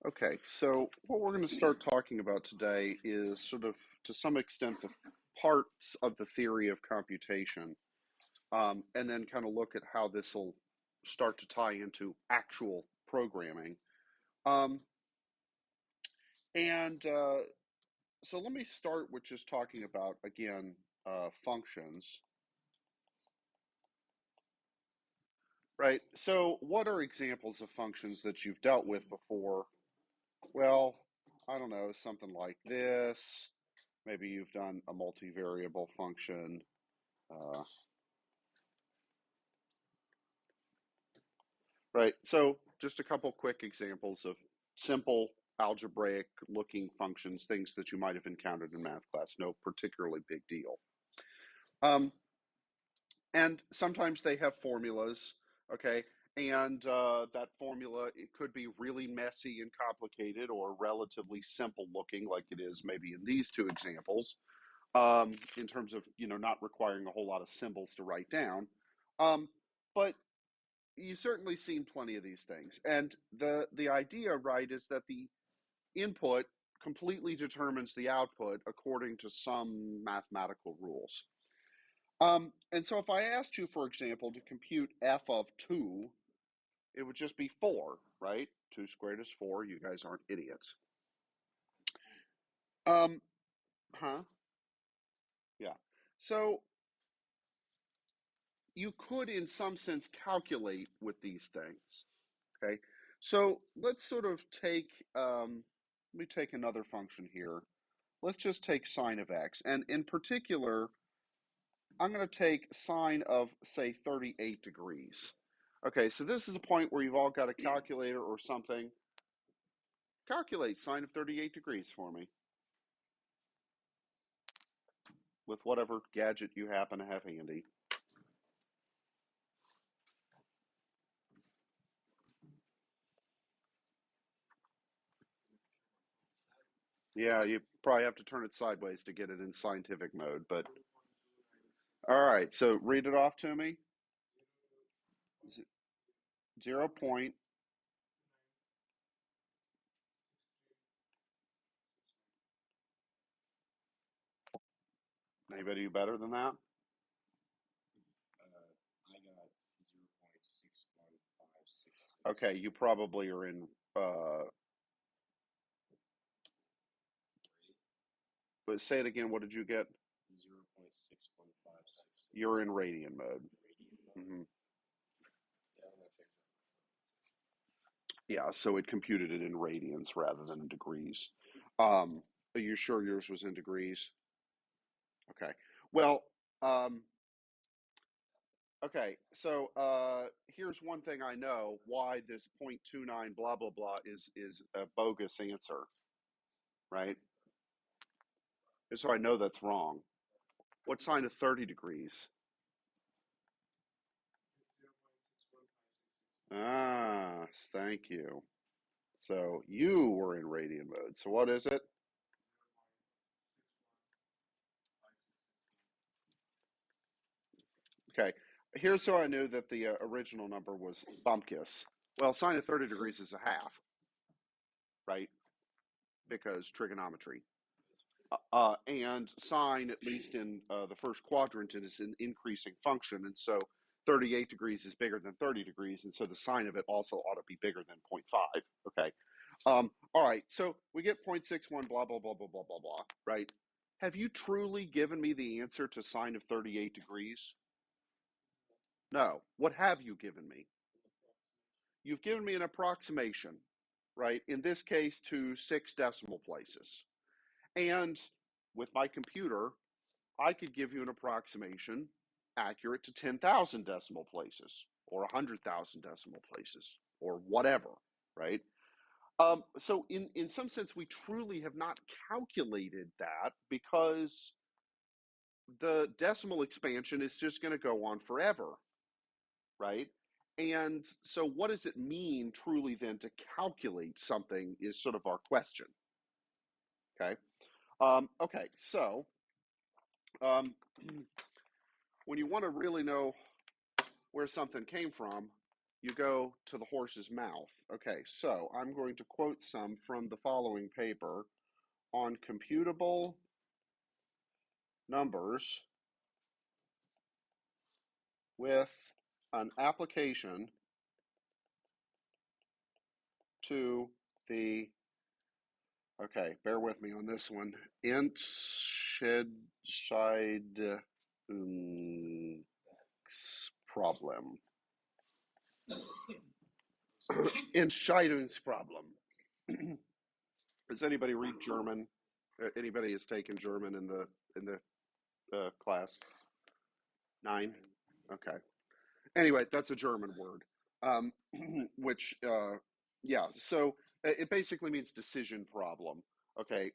Okay, so what we're going to start talking about today is sort of, to some extent, the parts of the theory of computation, and then kind of look at how this will start to tie into actual programming. Um, and so let me start with just talking about, again, functions. Right, so what are examples of functions that you've dealt with before? Well, I don't know, something like this. Maybe you've done a multivariable function. Uh, right, so just a couple quick examples of simple algebraic looking functions, things that you might have encountered in math class, no particularly big deal. Um, and sometimes they have formulas, okay? And that formula, it could be really messy and complicated or relatively simple looking like it is maybe in these two examples. In terms of not requiring a whole lot of symbols to write down. But you've certainly seen plenty of these things, and the idea, right, is that the input completely determines the output according to some mathematical rules. And so if I asked you, for example, to compute f of 2, it would just be 4, right? 2 squared is 4. You guys aren't idiots. Um, huh? Yeah. So you could, in some sense, calculate with these things. Okay, so let's sort of take, let me take another function here. Let's just take sine of x. And in particular, I'm going to take sine of, say, 38 degrees. Okay, so this is a point where you've all got a calculator or something. Calculate sine of 38 degrees for me with whatever gadget you happen to have handy. Yeah, you probably have to turn it sideways to get it in scientific mode, but all right, so read it off to me. 0 point. Anybody do better than that? I got 0.61566. Okay, you probably are in, but say it again. What did you get? 0.61566. You're in radian mode. Radian. Hmm. Yeah, I'm gonna change that. Yeah, so it computed it in radians rather than in degrees. Are you sure yours was in degrees? Okay. Well, um, okay. So here's one thing I know why this 0.29 blah blah blah is a bogus answer, right? And so I know that's wrong. What sine of 30 degrees? Ah, thank you. So you were in radian mode. So what is it? Okay. Here's how I knew that the original number was bumpkiss. Well, sine of 30 degrees is a half, right? Because trigonometry. And sine, at least in the first quadrant, is an increasing function. And so 38 degrees is bigger than 30 degrees. And so the sine of it also ought to be bigger than 0.5. Okay. All right. So we get 0.61, blah, blah, blah, blah, blah, blah, blah, right? Have you truly given me the answer to sine of 38 degrees? No. What have you given me? You've given me an approximation, right? In this case, to 6 decimal places. And with my computer, I could give you an approximation accurate to 10,000 decimal places or 100,000 decimal places or whatever, right? So in some sense, we truly have not calculated that because the decimal expansion is just going to go on forever, right? And so what does it mean truly then to calculate something is sort of our question, okay? Okay, so um, when you want to really know where something came from, you go to the horse's mouth. Okay, so I'm going to quote some from the following paper on computable numbers with an application to the, okay, bear with me on this one, Entscheidungsproblem. Entscheidungsproblem. Does anybody read German? Anybody has taken German in the class? 9? Okay. Anyway, that's a German word, which, yeah, so it basically means decision problem, okay,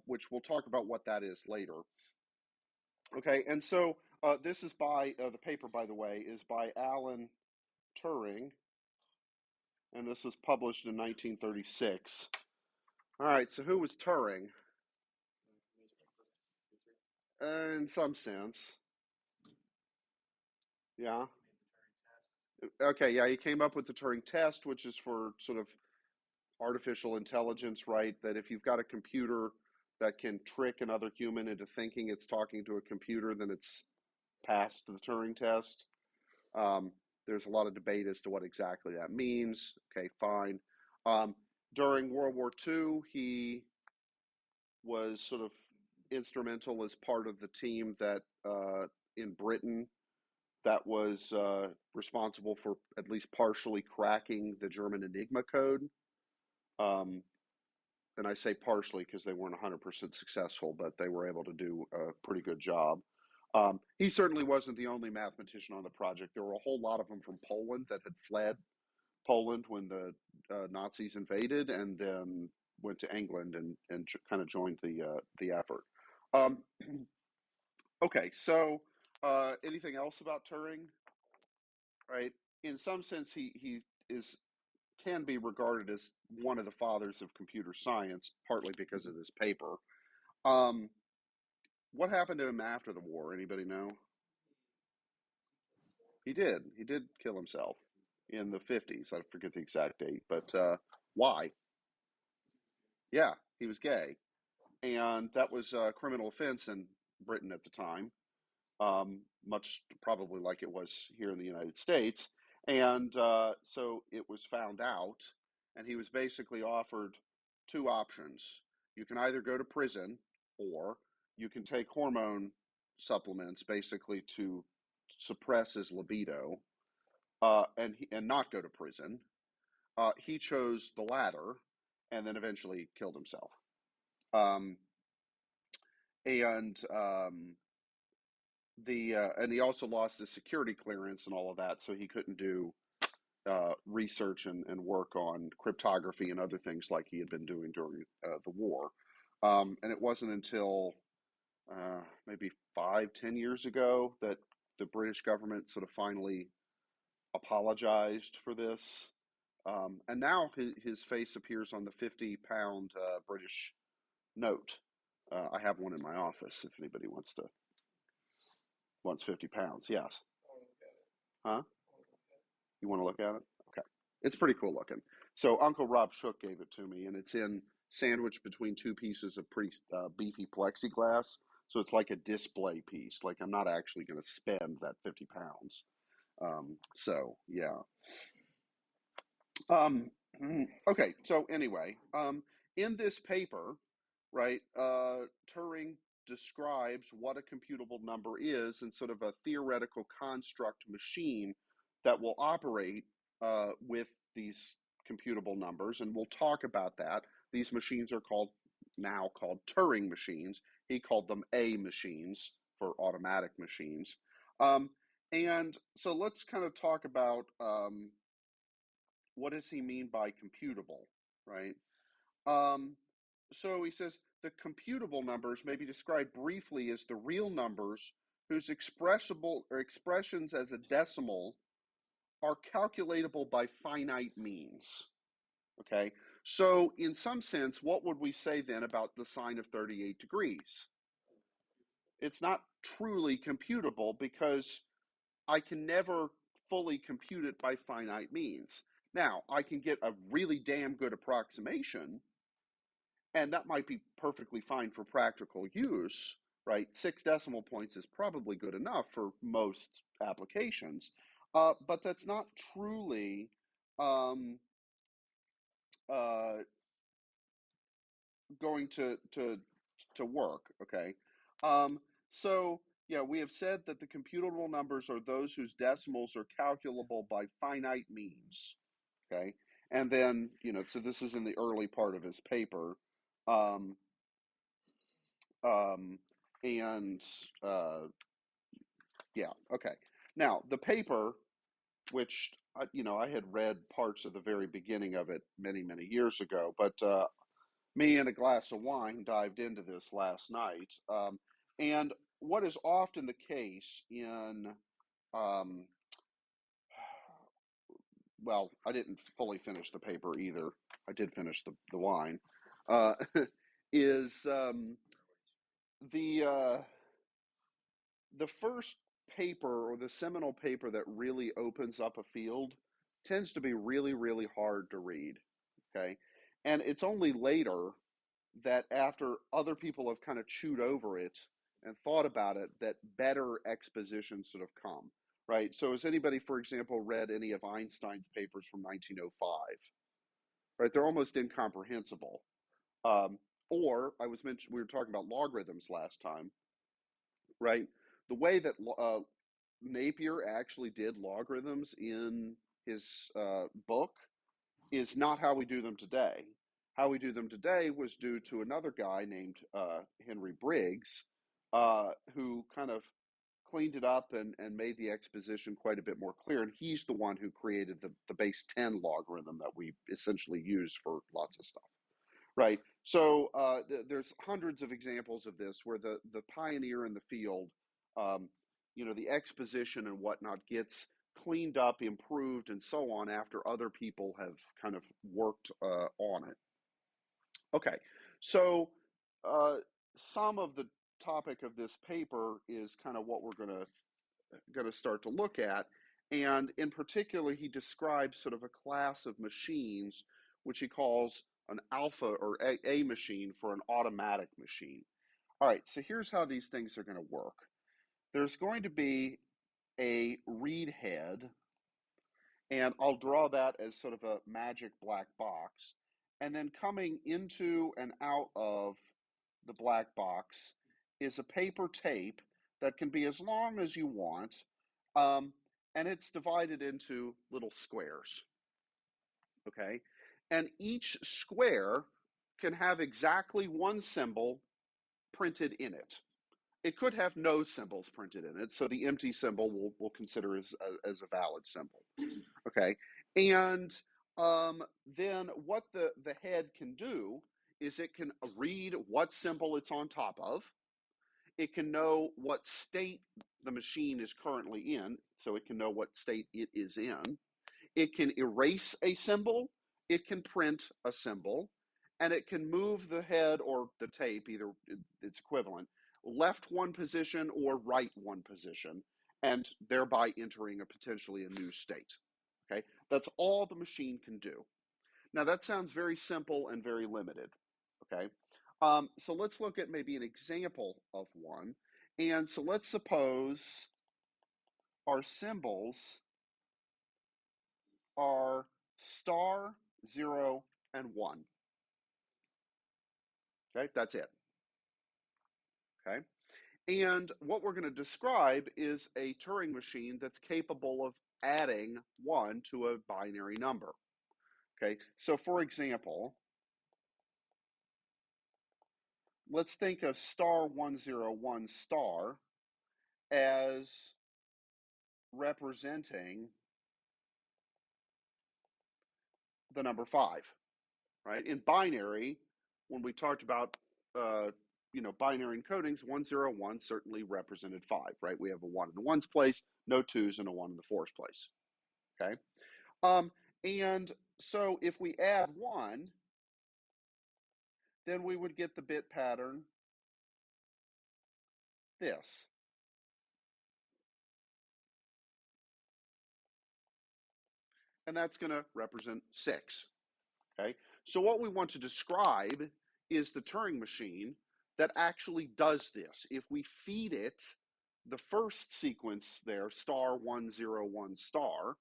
which we'll talk about what that is later. Okay, and so this is by, the paper, by the way, is by Alan Turing, and this was published in 1936. All right, so who was Turing? In some sense, yeah. Okay, yeah, he came up with the Turing test, which is for sort of artificial intelligence, right? That if you've got a computer that can trick another human into thinking it's talking to a computer, then it's passed the Turing test. There's a lot of debate as to what exactly that means. Okay, fine. During World War II, he was sort of instrumental as part of the team that in Britain that was responsible for at least partially cracking the German Enigma code. And I say partially because they weren't 100% successful, but they were able to do a pretty good job. He certainly wasn't the only mathematician on the project. There were a whole lot of them from Poland that had fled Poland when the Nazis invaded, and then went to England and kind of joined the effort. Um, okay, so anything else about Turing? Right. In some sense, he is can be regarded as one of the fathers of computer science, partly because of this paper. Um, what happened to him after the war? Anybody know? He did. He did kill himself in the 50s. I forget the exact date, but why? Yeah, he was gay, and that was a criminal offense in Britain at the time, much probably like it was here in the United States. And so it was found out, and he was basically offered two options. You can either go to prison, or you can take hormone supplements basically to suppress his libido, and not go to prison. He chose the latter, and then eventually killed himself. Um, and and he also lost his security clearance and all of that, so he couldn't do research and work on cryptography and other things like he had been doing during the war. And it wasn't until maybe 5, 10 years ago that the British government sort of finally apologized for this. And now his face appears on the 50-pound British note. I have one in my office if anybody wants 50 pounds. Yes. Huh? You want to look at it? Okay. It's pretty cool looking. So Uncle Rob Shook gave it to me, and it's sandwiched between two pieces of pretty beefy plexiglass. So it's like a display piece. Like I'm not actually going to spend that 50 pounds. So yeah. Um, okay. So anyway, in this paper, right, Turing describes what a computable number is and sort of a theoretical construct machine that will operate with these computable numbers, and we'll talk about that. These machines are now called Turing machines. He called them A machines for automatic machines. Um, and so let's kind of talk about what does he mean by computable, right? Um, so he says the computable numbers may be described briefly as the real numbers whose expressible or expressions as a decimal are calculatable by finite means. Okay, so in some sense, what would we say then about the sine of 38 degrees? It's not truly computable because I can never fully compute it by finite means. Now, I can get a really damn good approximation, and that might be perfectly fine for practical use, right? 6 decimal points is probably good enough for most applications, but that's not truly um, going to work. Okay, so yeah, we have said that the computable numbers are those whose decimals are calculable by finite means. Okay, and then so this is in the early part of his paper. Um, Um, and yeah, okay. Now the paper, which I had read parts of the very beginning of it many years ago, but me and a glass of wine dived into this last night. And what is often the case in, um, well, I didn't fully finish the paper either. I did finish the wine. Uh, is the the first paper or the seminal paper that really opens up a field tends to be really hard to read. Okay. And it's only later that after other people have kind of chewed over it and thought about it that better expositions sort of come. Right. So has anybody, for example, read any of Einstein's papers from 1905? Right. They're almost incomprehensible. Um, or we were talking about logarithms last time, right? The way that Napier actually did logarithms in his book is not how we do them today. How we do them today was due to another guy named Henry Briggs, who kind of cleaned it up and made the exposition quite a bit more clear. And he's the one who created the base 10 logarithm that we essentially use for lots of stuff. Right. So there's hundreds of examples of this where the pioneer in the field, um, the exposition and whatnot gets cleaned up, improved, and so on after other people have kind of worked on it. Okay. So some of the topic of this paper is kind of what we're going to start to look at. And in particular, he describes sort of a class of machines, which he calls an alpha or a machine for an automatic machine. All right, so here's how these things are going to work. There's going to be a read head, and I'll draw that as sort of a magic black box. And then coming into and out of the black box is a paper tape that can be as long as you want, um, and it's divided into little squares. Okay, and each square can have exactly one symbol printed in it. It could have no symbols printed in it, so the empty symbol we'll consider as a valid symbol. Okay, and then what the head can do is it can read what symbol it's on top of. It can know what state the machine is currently in, so it can know what state it is in. It can erase a symbol, it can print a symbol, and it can move the head or the tape, either its equivalent, left one position or right one position, and thereby entering potentially a new state. Okay, that's all the machine can do. Now that sounds very simple and very limited. Okay, so let's look at maybe an example of one. And so let's suppose our symbols are star, 0, and 1. Okay, that's it. Okay, and what we're going to describe is a Turing machine that's capable of adding 1 to a binary number. Okay, so for example, let's think of star 101 star as representing the number 5, right? In binary, when we talked about binary encodings, 101 certainly represented 5, right? We have a 1 in the ones place, no 2s, and a 1 in the fours place. Okay, and so if we add 1, then we would get the bit pattern this. and that's going to represent 6. Okay, so what we want to describe is the Turing machine that actually does this. If we feed it the first sequence there, star 101 star,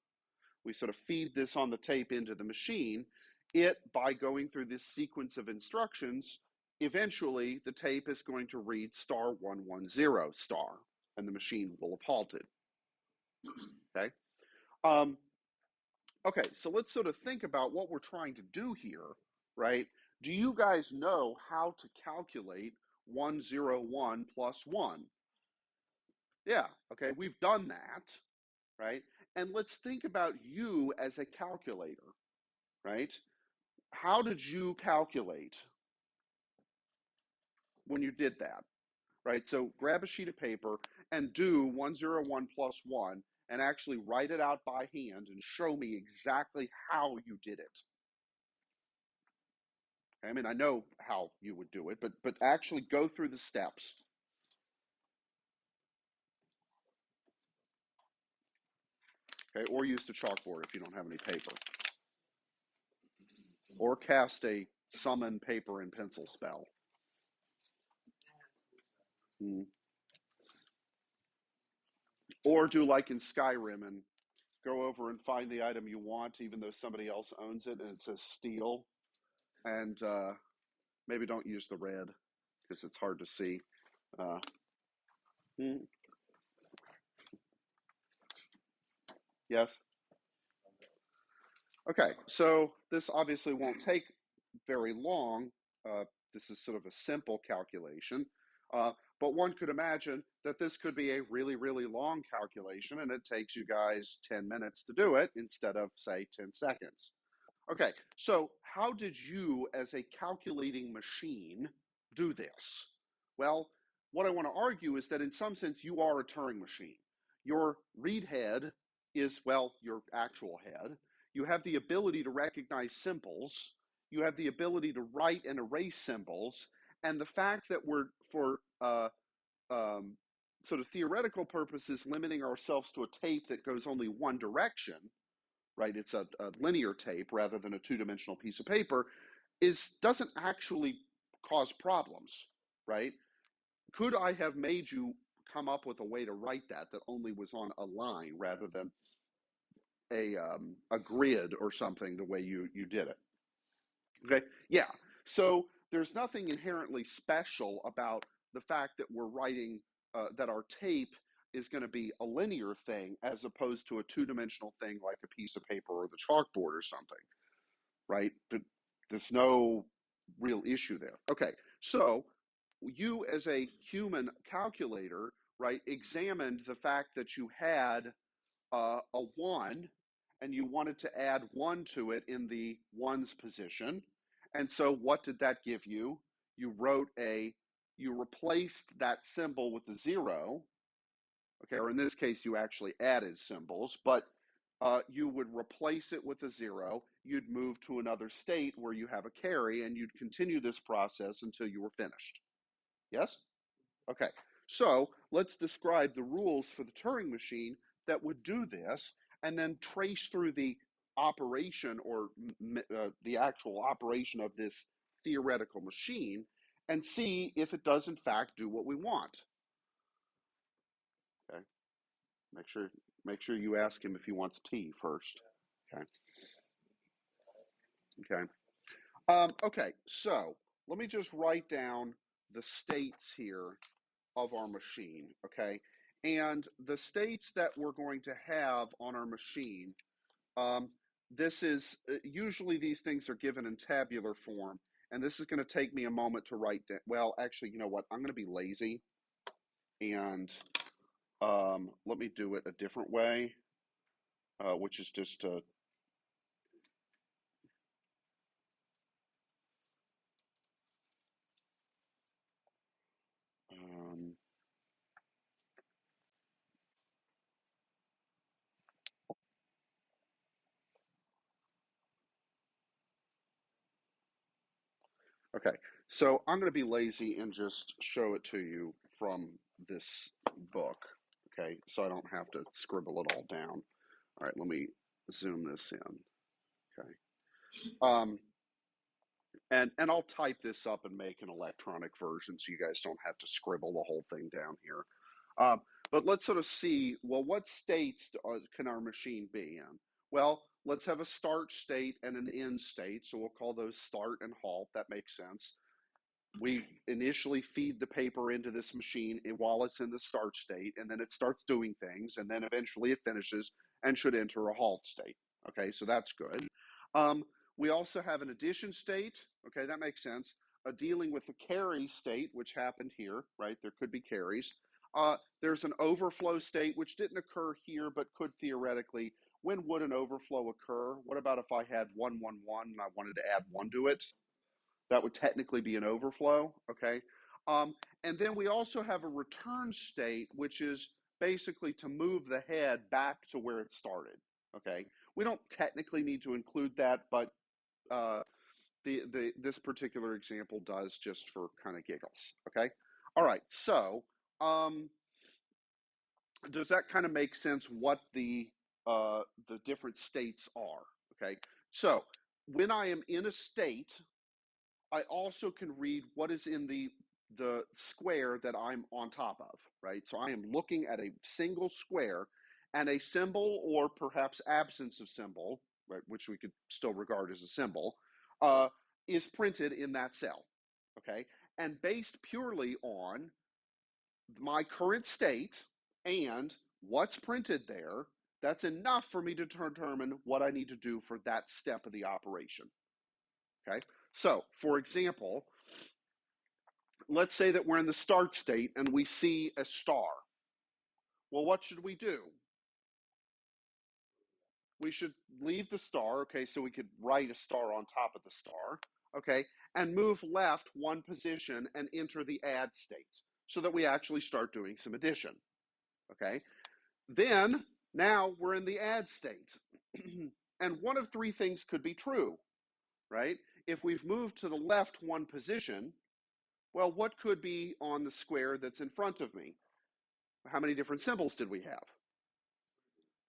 we sort of feed this on the tape into the machine, it, by going through this sequence of instructions, eventually the tape is going to read star 110 star, and the machine will have halted. Okay. Okay, so let's sort of think about what we're trying to do here, right? Do you guys know how to calculate 101 plus 1? Yeah, okay, we've done that, right? And let's think about you as a calculator, right? How did you calculate when you did that, right? So grab a sheet of paper and do 101 plus 1 and actually write it out by hand and show me exactly how you did it. I mean, I know how you would do it, but actually go through the steps. Okay, or use the chalkboard if you don't have any paper. Or cast a summon paper and pencil spell. Or do like in Skyrim and go over and find the item you want, even though somebody else owns it and it says steal. And maybe don't use the red because it's hard to see. Yes? Okay, so this obviously won't take very long. This is sort of a simple calculation, but one could imagine that this could be a really, really long calculation and it takes you guys 10 minutes to do it instead of, say, 10 seconds. Okay, so how did you, as a calculating machine, do this? Well, what I want to argue is that in some sense you are a Turing machine. Your read head is, well, your actual head. You have the ability to recognize symbols. You have the ability to write and erase symbols. And the fact that we're, for sort of theoretical purposes, limiting ourselves to a tape that goes only one direction, right? It's a linear tape rather than a two-dimensional piece of paper, doesn't actually cause problems, right? Could I have made you come up with a way to write that only was on a line rather than a grid or something the way you did it? Okay, yeah. So there's nothing inherently special about the fact that we're writing, that our tape is going to be a linear thing as opposed to a two-dimensional thing like a piece of paper or the chalkboard or something, right? But there's no real issue there. Okay, so you as a human calculator, right, examined the fact that you had a 1 and you wanted to add 1 to it in the ones position. And so what did that give you? You replaced that symbol with the 0, okay, or in this case, you actually added symbols, but you would replace it with a 0, you'd move to another state where you have a carry, and you'd continue this process until you were finished. Yes? Okay, so let's describe the rules for the Turing machine that would do this, and then trace through the operation or the actual operation of this theoretical machine and see if it does in fact do what we want. Okay, make sure you ask him if he wants tea first. Okay. Okay. Okay, so let me just write down the states here of our machine, okay? And the states that we're going to have on our machine, this is, usually these things are given in tabular form, and this is going to take me a moment to write down. Well, actually, you know what? I'm going to be lazy, and let me do it a different way, which is just to um, okay, so I'm going to be lazy and just show it to you from this book, okay, so I don't have to scribble it all down. All right, let me zoom this in. Okay. Um, and I'll type this up and make an electronic version so you guys don't have to scribble the whole thing down here. But let's sort of see, well, what states can our machine be in? Well, let's have a start state and an end state. So we'll call those start and halt. That makes sense. We initially feed the paper into this machine while it's in the start state, and then it starts doing things, and then eventually it finishes and should enter a halt state. Okay, so that's good. We also have an addition state. Okay, that makes sense. Dealing with the carry state, which happened here, right? There could be carries. There's an overflow state, which didn't occur here, but could theoretically. When would an overflow occur? What about if I had 111 and I wanted to add 1 to it? That would technically be an overflow, okay? And then we also have a return state, which is basically to move the head back to where it started, okay? We don't technically need to include that, but uh, this particular example does, just for kind of giggles, okay? All right, so does that kind of make sense what the different states are, okay? So when I am in a state, I also can read what is in the square that I'm on top of, right? So I am looking at a single square, and a symbol or perhaps absence of symbol, right, which we could still regard as a symbol, is printed in that cell, okay? And based purely on my current state and what's printed there, that's enough for me to determine what I need to do for that step of the operation. Okay, so for example, let's say that we're in the start state and we see a star. Well, what should we do? We should leave the star, okay, so we could write a star on top of the star, okay, and move left 1 position and enter the add state so that we actually start doing some addition, okay? Then, now we're in the add state. And one of 3 things could be true, right? If we've moved to the left 1 position, well, what could be on the square that's in front of me? How many different symbols did we have?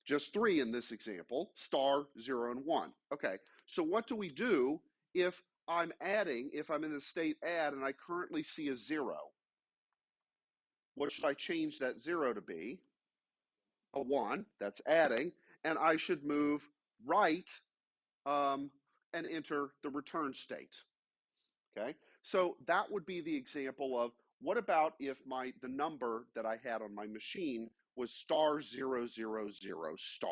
Just 3 in this example, star, 0, and 1. Okay, so what do we do if I'm adding, if I'm in the state add and I currently see a 0? What should I change that 0 to be? A 1, that's adding, and I should move right and enter the return state. Okay, so that would be the example of what about if the number that I had on my machine was star 000 star.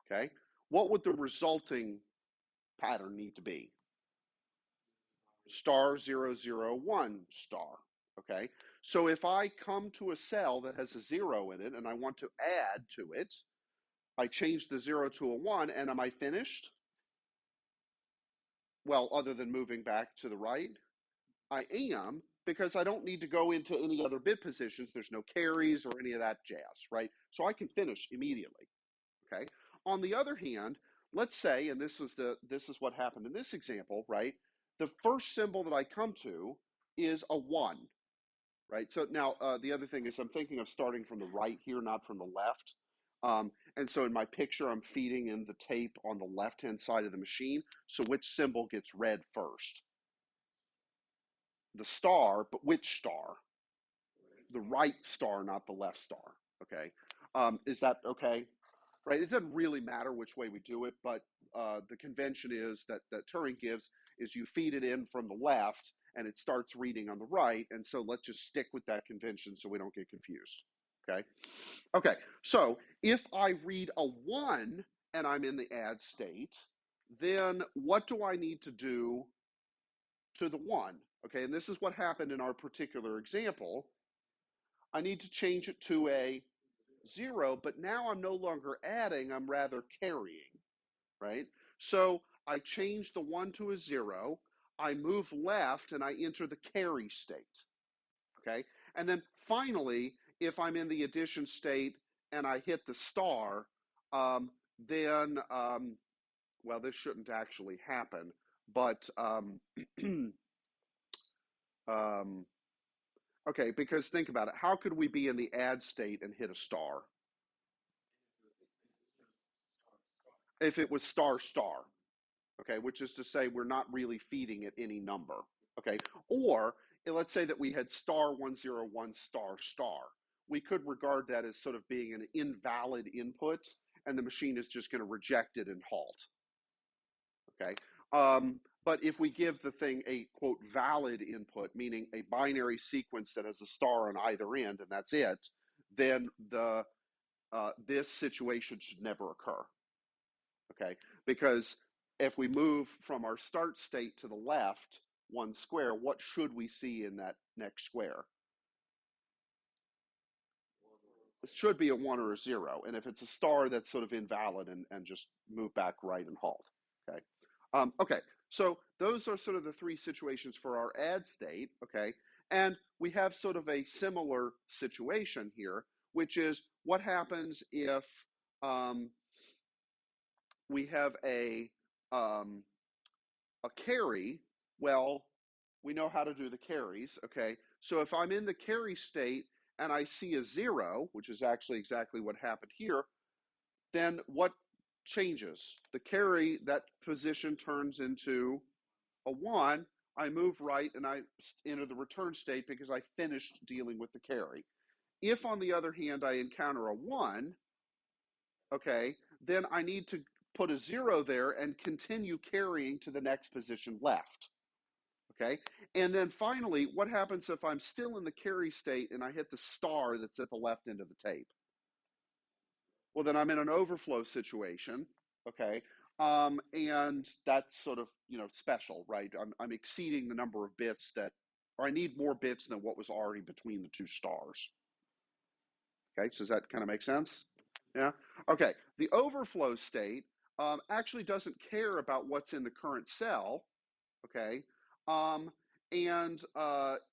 Okay, what would the resulting pattern need to be? Star 001 star. Okay, so if I come to a cell that has a 0 in it and I want to add to it, I change the 0 to a 1, and am I finished? Well, other than moving back to the right, I am, because I don't need to go into any other bit positions. There's no carries or any of that jazz, right? So I can finish immediately. Okay. On the other hand, let's say, and this is what happened in this example, right? The first symbol that I come to is a 1, right? So now the other thing is I'm thinking of starting from the right here, not from the left. And so in my picture, I'm feeding in the tape on the left-hand side of the machine. So which symbol gets read first? The star, but which star? The right star, not the left star. Okay, is that okay? Right. It doesn't really matter which way we do it, but the convention is that Turing gives is you feed it in from the left and it starts reading on the right, and so let's just stick with that convention so we don't get confused. Okay. Okay. So if I read a 1 and I'm in the add state, then what do I need to do to the 1? Okay, and this is what happened in our particular example. I need to change it to a 0, but now I'm no longer adding, I'm rather carrying, right? So I change the 1 to a 0, I move left, and I enter the carry state, okay? And then finally, if I'm in the addition state and I hit the star, then, well, this shouldn't actually happen, but um, okay, because think about it. How could we be in the add state and hit a star? if it was star star, okay, which is to say we're not really feeding it any number, okay? Or let's say that we had star 101 star star. We could regard that as sort of being an invalid input, and the machine is just going to reject it and halt, okay? But if we give the thing a quote valid input, meaning a binary sequence that has a star on either end, and that's it, then this situation should never occur, okay? Because if we move from our start state to the left one square, what should we see in that next square? It should be a 1 or a 0. And if it's a star, that's sort of invalid and just move back right and halt, okay? Okay, so those are sort of the three situations for our add state, okay? And we have sort of a similar situation here, which is what happens if we have a carry. Well, we know how to do the carries, okay? So if I'm in the carry state and I see a 0, which is actually exactly what happened here, then what changes? The carry, that position turns into a 1. I move right and I enter the return state because I finished dealing with the carry. If, on the other hand, I encounter a 1, okay, then I need to put a 0 there and continue carrying to the next position left. Okay, and then finally, what happens if I'm still in the carry state and I hit the star that's at the left end of the tape? Well, then I'm in an overflow situation, okay, and that's sort of special, right? I'm exceeding the number of bits that, or I need more bits than what was already between the two stars. Okay, so does that kind of make sense? Yeah. Okay. The overflow state actually doesn't care about what's in the current cell. Okay, um, and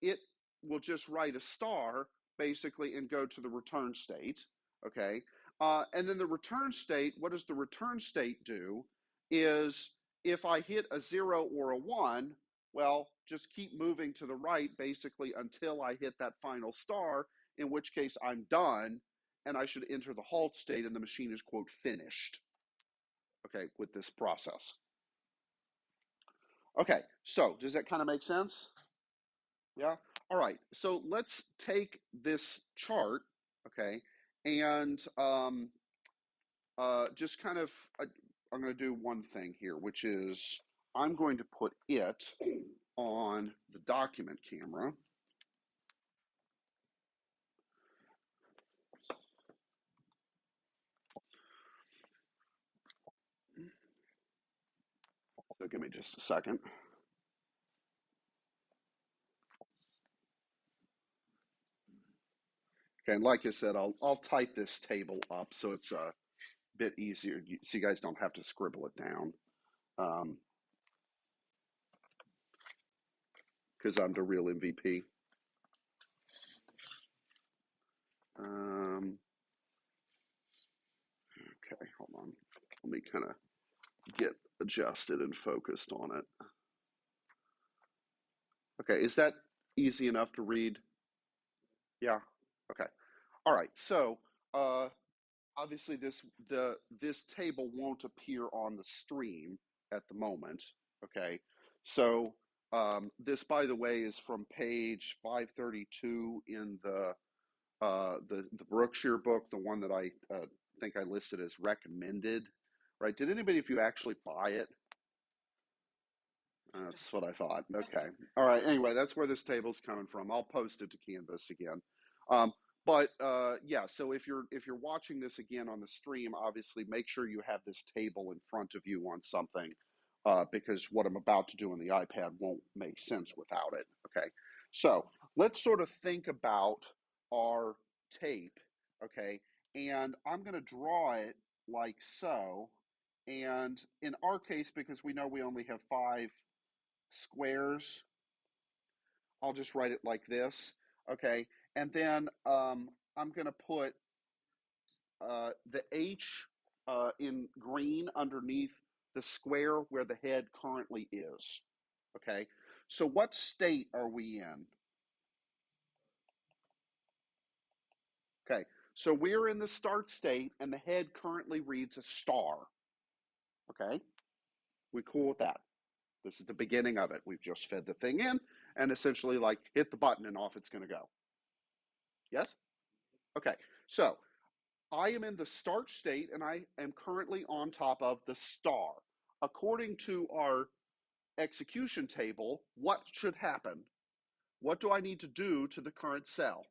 it will just write a star basically and go to the return state. Okay, and then the return state. What does the return state do? Is if I hit a 0 or a 1, well, just keep moving to the right basically until I hit that final star, in which case I'm done and I should enter the halt state and the machine is quote finished, okay, with this process. Okay, so does that kind of make sense? Yeah. All right. So let's take this chart, okay, and just kind of, I'm going to do one thing here, which is I'm going to put it on the document camera. So give me just a second. Okay, and like I said, I'll type this table up so it's a bit easier, so you guys don't have to scribble it down. Because I'm the real MVP. Okay, hold on. Let me kind of get adjusted and focused on it. Okay, is that easy enough to read? Yeah. Okay. All right. So obviously this table won't appear on the stream at the moment. Okay. So this, by the way, is from page 532 in the Brookshire book, the one that I think I listed as recommended. Right? Did anybody of you actually buy it? That's what I thought. Okay. All right. Anyway, that's where this table's coming from. I'll post it to Canvas again. Um, but yeah, so if you're watching this again on the stream, obviously make sure you have this table in front of you on something, because what I'm about to do on the iPad won't make sense without it. Okay. So let's sort of think about our tape. Okay. And I'm going to draw it like so. And in our case, because we know we only have 5 squares, I'll just write it like this, okay? And then I'm going to put the H in green underneath the square where the head currently is, okay? So what state are we in? Okay, so we're in the start state and the head currently reads a star, Okay, we cool with that? This is the beginning of it. We've just fed the thing in and essentially like hit the button and off it's going to go. Yes? Okay, so I am in the start state and I am currently on top of the star. According to our execution table, what should happen? What do I need to do to the current cell?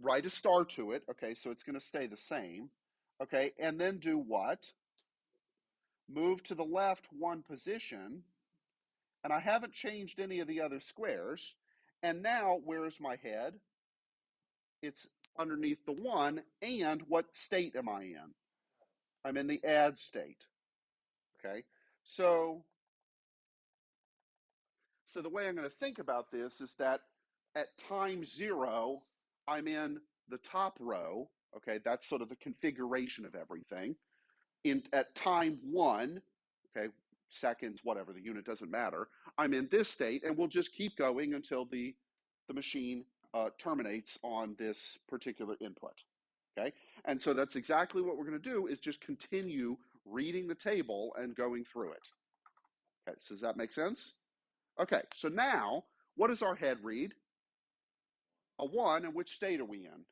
Write a star to it. Okay, so it's going to stay the same. Okay, and then do what? Move to the left one position, and I haven't changed any of the other squares. And now, where's my head? It's underneath the 1, and what state am I in? I'm in the add state. Okay, so the way I'm going to think about this is that at time 0, I'm in the top row. Okay, that's sort of the configuration of everything. At time 1, okay, seconds, whatever, the unit doesn't matter, I'm in this state, and we'll just keep going until the machine terminates on this particular input. Okay, and so that's exactly what we're going to do, is just continue reading the table and going through it. Okay, so does that make sense? Okay, so now, what does our head read? A 1, and which state are we in?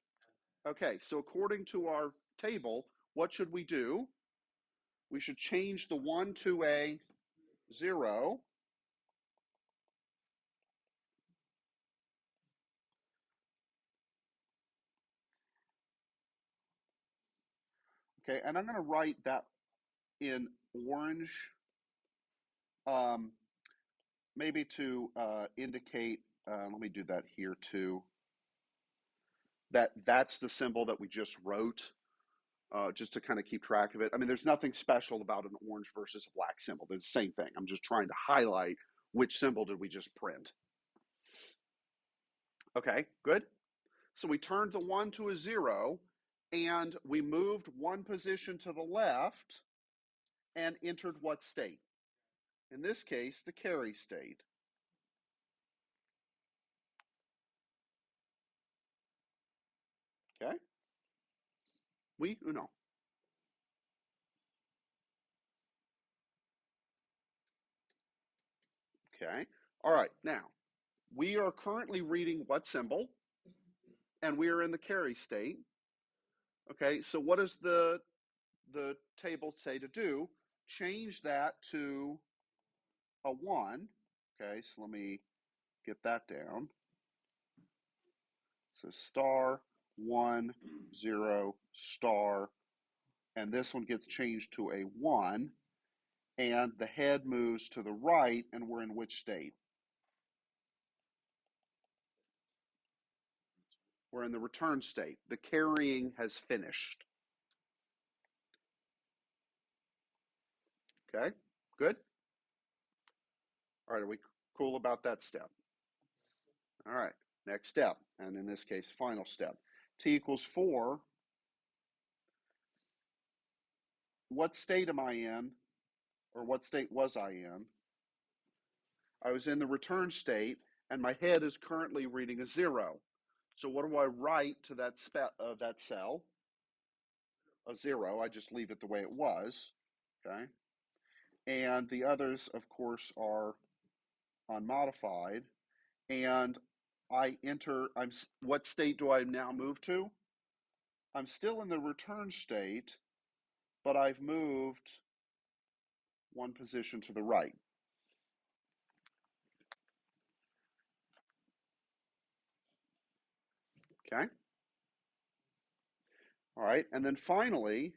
Okay, so according to our table, what should we do? We should change the 1 to a 0. Okay, and I'm going to write that in orange, maybe to indicate, let me do that here too, that's the symbol that we just wrote, just to kind of keep track of it. I mean, there's nothing special about an orange versus a black symbol. They're the same thing. I'm just trying to highlight which symbol did we just print. Okay, good. So we turned the 1 to a 0, and we moved one position to the left and entered what state? In this case, the carry state. Okay? Oui ou non? Okay. All right. Now, we are currently reading what symbol? And we are in the carry state. Okay. So what does the table say to do? Change that to a 1. Okay. So let me get that down. So star 1 0 star, and this one gets changed to a 1, and the head moves to the right, and we're in which state? We're in the return state. The carrying has finished. Okay, good. All right, are we cool about that step? All right, next step, and in this case, final step. T equals 4. What state am I in, or what state was I in? I was in the return state, and my head is currently reading a 0. So what do I write to that cell? A 0. I just leave it the way it was. Okay. And the others, of course, are unmodified. And I enter. What state do I now move to? I'm still in the return state, but I've moved one position to the right. Okay. All right. And then finally,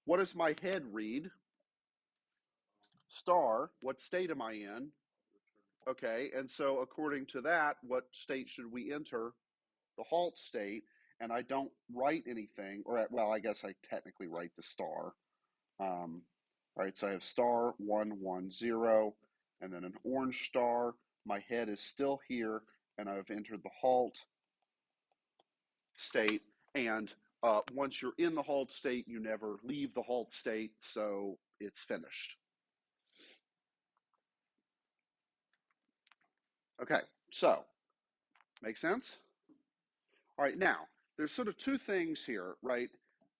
what does my head read? Star. What state am I in? Okay. And so according to that, what state should we enter? The halt state. And I don't write anything, or well, I guess I technically write the star. All right, so I have star 1 1 0, and then an orange star. My head is still here, and I've entered the halt state. And once you're in the halt state, you never leave the halt state, so it's finished. Okay, so make sense? All right, now there's sort of two things here, right?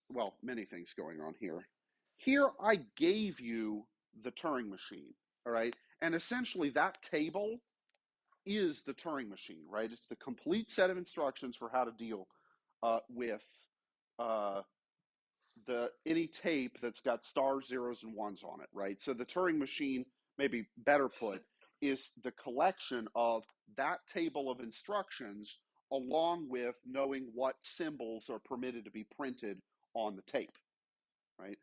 well, many things going on here. Here I gave you the Turing machine, all right? And essentially that table is the Turing machine, right? It's the complete set of instructions for how to deal with uh, any tape that's got stars, zeros, and ones on it, right? So the Turing machine, maybe better put, is the collection of that table of instructions along with knowing what symbols are permitted to be printed on the tape, right?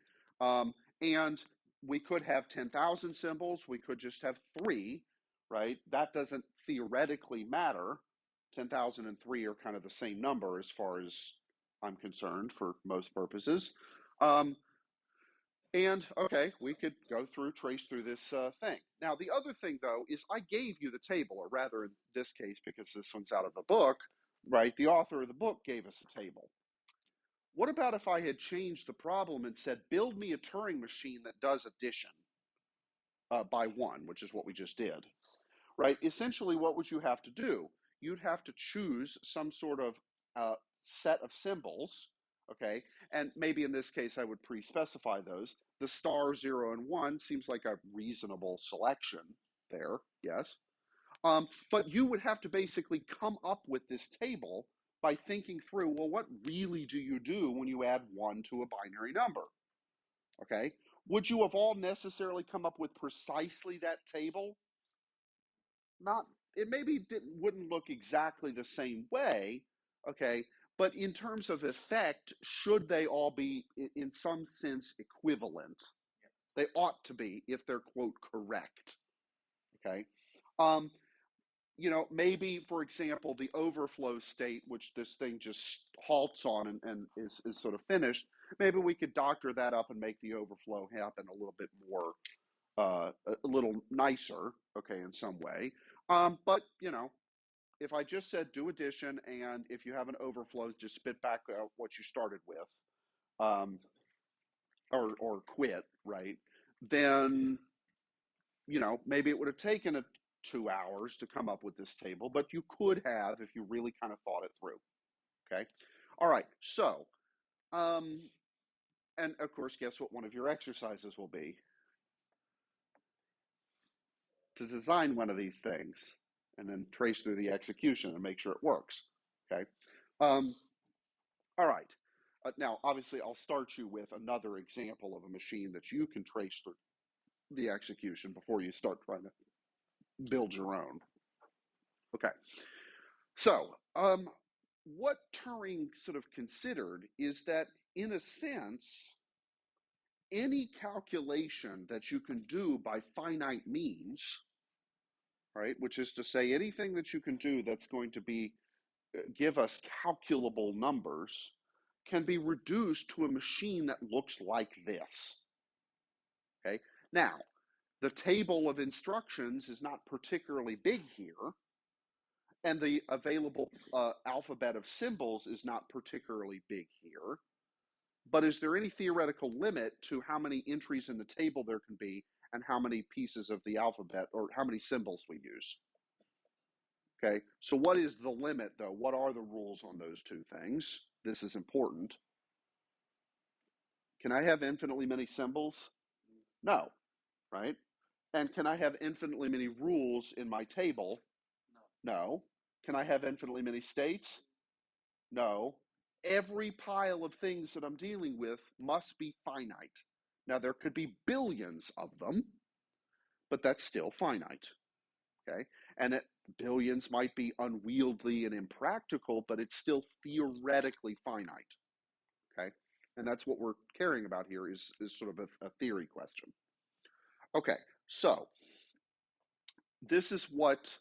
And we could have 10,000 symbols. We could just have 3, right? That doesn't theoretically matter. 10,003 are kind of the same number as far as I'm concerned for most purposes. And okay, we could go through, trace through this thing. Now, the other thing, though, is I gave you the table, or rather in this case, because this one's out of the book, right? The author of the book gave us a table. What about if I had changed the problem and said, build me a Turing machine that does addition by 1, which is what we just did, right? Essentially, what would you have to do? You'd have to choose some sort of set of symbols, okay? And maybe in this case, I would pre-specify those. The star, 0, and 1 seems like a reasonable selection there, yes? But you would have to basically come up with this table by thinking through, well, what really do you do when you add 1 to a binary number? Okay? Would you have all necessarily come up with precisely that table? Not, it maybe wouldn't look exactly the same way, okay? But in terms of effect, should they all be in some sense equivalent? They ought to be if they're, quote, correct, okay? Um, maybe, for example, the overflow state, which this thing just halts on and is sort of finished, maybe we could doctor that up and make the overflow happen a little bit more, a little nicer, okay, in some way. But, if I just said do addition, and if you have an overflow, just spit back out what you started with, um, or quit, right? Then, maybe it would have taken 2 hours to come up with this table, but you could have if you really kind of thought it through. Okay. All right. So, and of course, guess what one of your exercises will be? To design one of these things and then trace through the execution and make sure it works. Okay. All right. Now, obviously, I'll start you with another example of a machine that you can trace through the execution before you start trying to build your own. Okay. So, what Turing sort of considered is that, in a sense, any calculation that you can do by finite means, right, which is to say anything that you can do that's going to be give us calculable numbers, can be reduced to a machine that looks like this. Okay. Now, the table of instructions is not particularly big here, and the available alphabet of symbols is not particularly big here. But is there any theoretical limit to how many entries in the table there can be and how many pieces of the alphabet or how many symbols we use? Okay, so what is the limit, though? What are the rules on those two things? This is important. Can I have infinitely many symbols? No, right? And can I have infinitely many rules in my table? No. Can I have infinitely many states? No. Every pile of things that I'm dealing with must be finite. Now, there could be billions of them, but that's still finite. Okay. And billions might be unwieldy and impractical, but it's still theoretically finite. Okay. And that's what we're caring about here is sort of a theory question. Okay. So this is what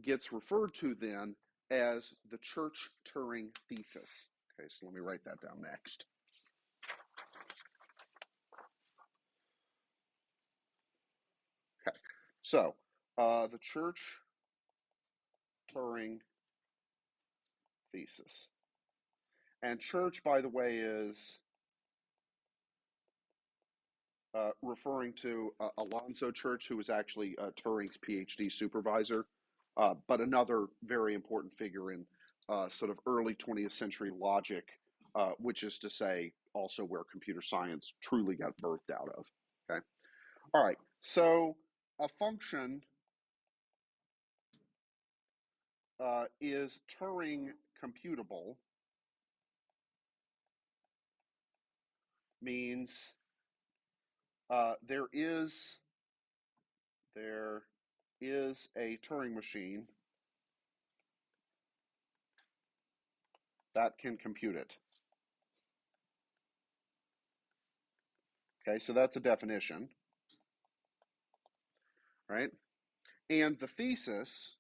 gets referred to then as the Church-Turing thesis. Okay, so let me write that down next. Okay, so the Church-Turing thesis. And Church, by the way, is referring to Alonzo Church, who was actually Turing's PhD supervisor, but another very important figure in sort of early 20th century logic which is to say also where computer science truly got birthed out of. Okay. All right. So a function is Turing computable means there is a Turing machine that can compute it. Okay, so that's a definition, right? And the thesis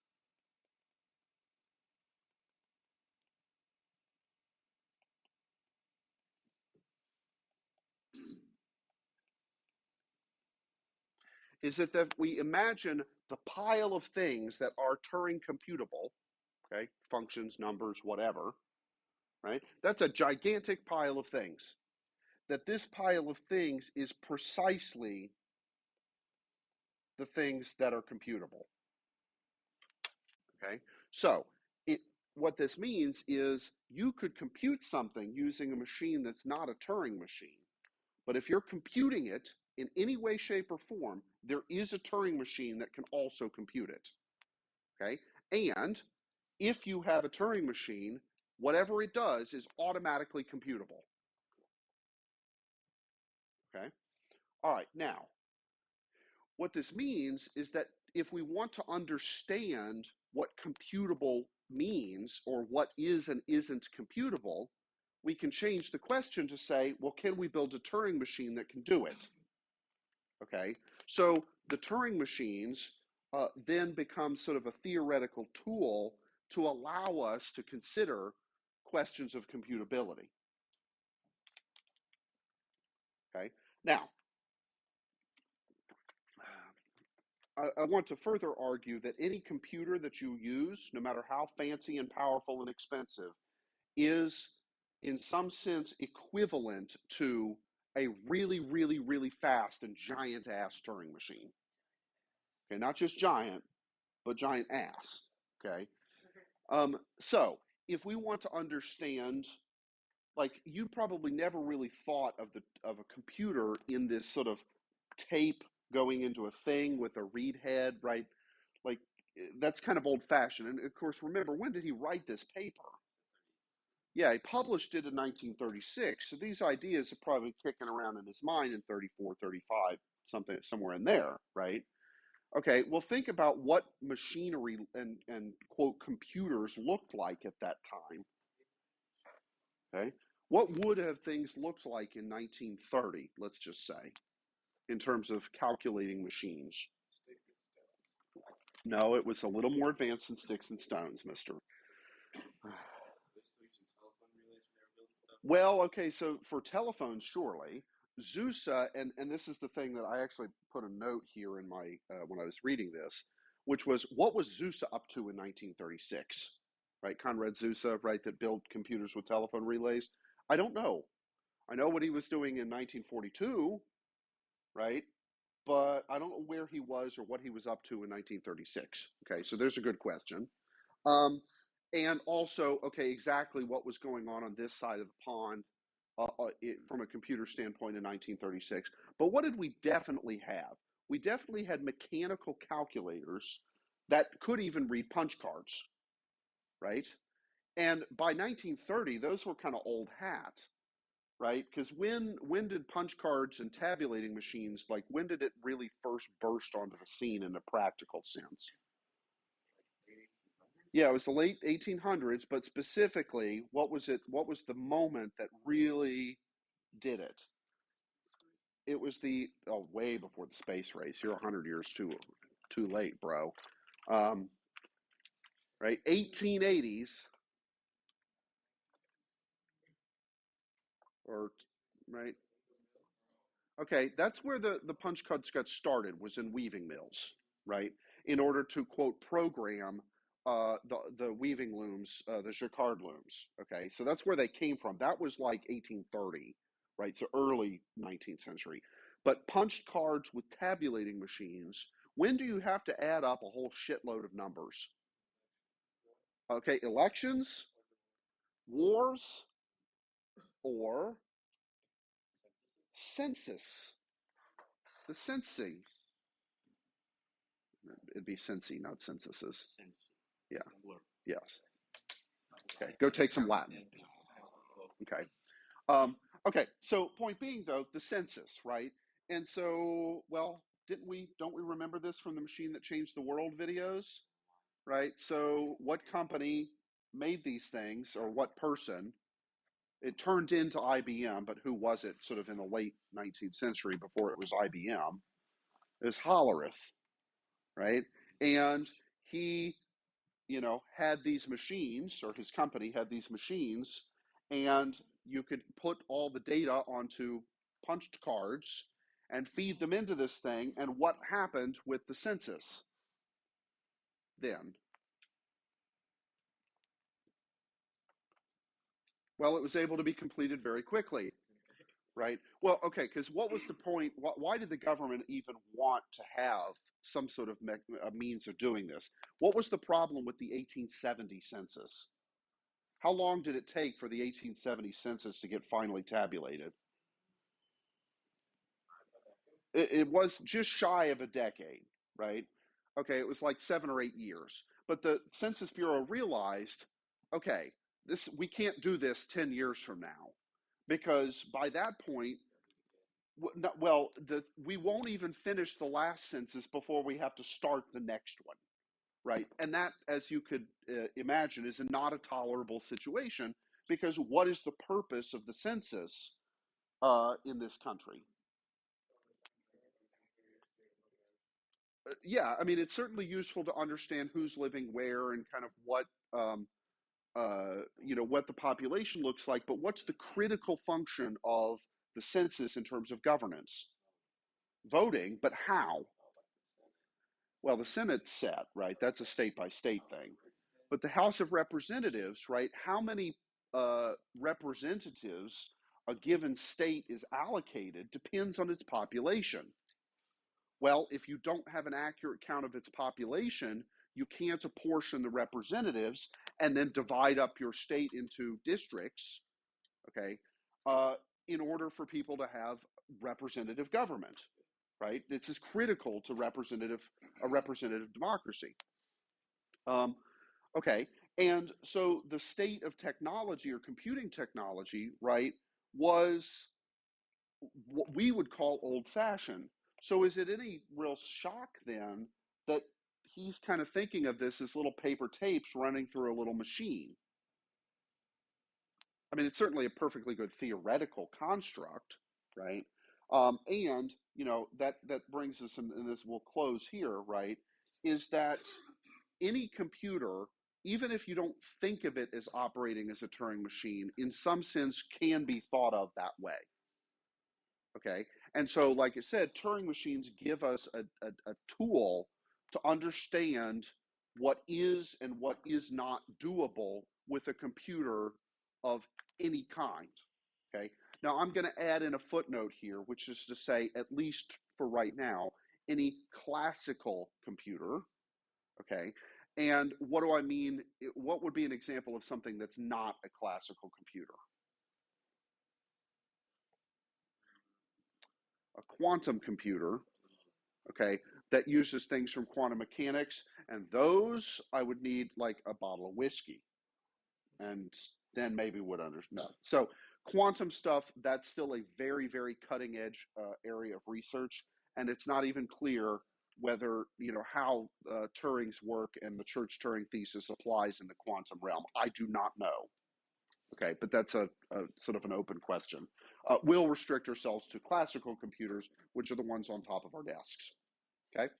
is that we imagine the pile of things that are Turing computable, okay, functions, numbers, whatever, right? That's a gigantic pile of things. That this pile of things is precisely the things that are computable. Okay, so what this means is you could compute something using a machine that's not a Turing machine, but if you're computing it in any way, shape, or form, there is a Turing machine that can also compute it. Okay, and if you have a Turing machine, whatever it does is automatically computable. Okay, all right, now what this means is that if we want to understand what computable means or what is and isn't computable, we can change the question to say, well, can we build a Turing machine that can do it? Okay, so the Turing machines then become sort of a theoretical tool to allow us to consider questions of computability. Okay, now, I want to further argue that any computer that you use, no matter how fancy and powerful and expensive, is in some sense equivalent to a really, really, really fast and giant ass Turing machine. Okay, not just giant, but giant ass. Okay. So if we want to understand, like, you probably never really thought of a computer in this sort of tape going into a thing with a read head, right? Like, that's kind of old fashioned. And of course, remember, when did he write this paper? Yeah, he published it in 1936. So these ideas are probably kicking around in his mind in 34, 35, something somewhere in there, right? Okay, well, think about what machinery and quote computers looked like at that time. Okay, what would have things looked like in 1930? Let's just say, in terms of calculating machines. Sticks and stones. No, it was a little more advanced than sticks and stones, Mister. They still using telephone relays when they were building stuff. Well, okay, so for telephones, surely ZUSA, and this is the thing that I actually put a note here in my when I was reading this, which was what was ZUSA up to in 1936, right? Conrad Zuse, right, that built computers with telephone relays. I don't know. I know what he was doing in 1942, right? But I don't know where he was or what he was up to in 1936. Okay, so there's a good question. Um, and also, okay, exactly what was going on this side of the pond from a computer standpoint in 1936. But what did we definitely have? We definitely had mechanical calculators that could even read punch cards, right? And by 1930, those were kind of old hat, right? Because when did punch cards and tabulating machines, like, when did it really first burst onto the scene in a practical sense? Yeah, it was the late 1800s, but specifically, what was it? What was the moment that really did it? It was way before the space race. You're 100 years too late, bro. Um, right, 1880s, or right. Okay, that's where the punch cards got started. Was in weaving mills, right? In order to quote program the weaving looms, the jacquard looms. Okay, so that's where they came from. That was like 1830, right? So early 19th century. But punched cards with tabulating machines. When do you have to add up a whole shitload of numbers? Okay, elections, wars. or Censuses. census. The sensing. It'd be Cincy, not censuses. Sense. Yeah. Blur. Yes. Okay. Go take some Latin. Okay. Okay. So point being, though, the census, right? And so, well, don't we remember this from the Machine That Changed the World videos, right? So what company made these things, or what person? It turned into IBM, but who was it sort of in the late 19th century before it was IBM? It was Hollerith, right? And he, had these machines, or his company had these machines, and you could put all the data onto punched cards and feed them into this thing. And what happened with the census then? Well, it was able to be completed very quickly, right? Well, okay, because what was the point? Why did the government even want to have some sort of a means of doing this? What was the problem with the 1870 census? How long did it take for the 1870 census to get finally tabulated? It was just shy of a decade, right? Okay, it was like 7 or 8 years. But the Census Bureau realized, okay, we can't do this 10 years from now, because by that point, well, we won't even finish the last census before we have to start the next one, right? And that, as you could imagine, is not a tolerable situation, because what is the purpose of the census in this country? Yeah, I mean, it's certainly useful to understand who's living where and kind of what what the population looks like. But what's the critical function of the census in terms of governance? Voting, but how? Well, the Senate's set, right? That's a state by state thing. But the House of Representatives, right? How many representatives a given state is allocated depends on its population. Well, if you don't have an accurate count of its population, you can't apportion the representatives and then divide up your state into districts, okay, in order for people to have representative government, right? This is critical to a representative democracy. Okay, and so the state of technology, or computing technology, right, was what we would call old fashioned. So is it any real shock then that he's kind of thinking of this as little paper tapes running through a little machine? I mean, it's certainly a perfectly good theoretical construct, right? And that brings us, and this will close here, right? Is that any computer, even if you don't think of it as operating as a Turing machine, in some sense can be thought of that way. Okay. And so, like I said, Turing machines give us a tool to understand what is and what is not doable with a computer of any kind. Okay. Now, I'm going to add in a footnote here, which is to say, at least for right now, any classical computer. Okay. And what do I mean? What would be an example of something that's not a classical computer? A quantum computer, okay, that uses things from quantum mechanics, and those I would need like a bottle of whiskey, and then maybe would understand. So quantum stuff, that's still a very, very cutting edge area of research, and it's not even clear whether how Turing's work and the Church Turing thesis applies in the quantum realm. I do not know. Okay, but that's a sort of an open question. We'll restrict ourselves to classical computers, which are the ones on top of our desks. Okay.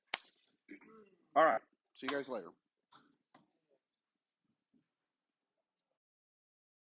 All right. See you guys later.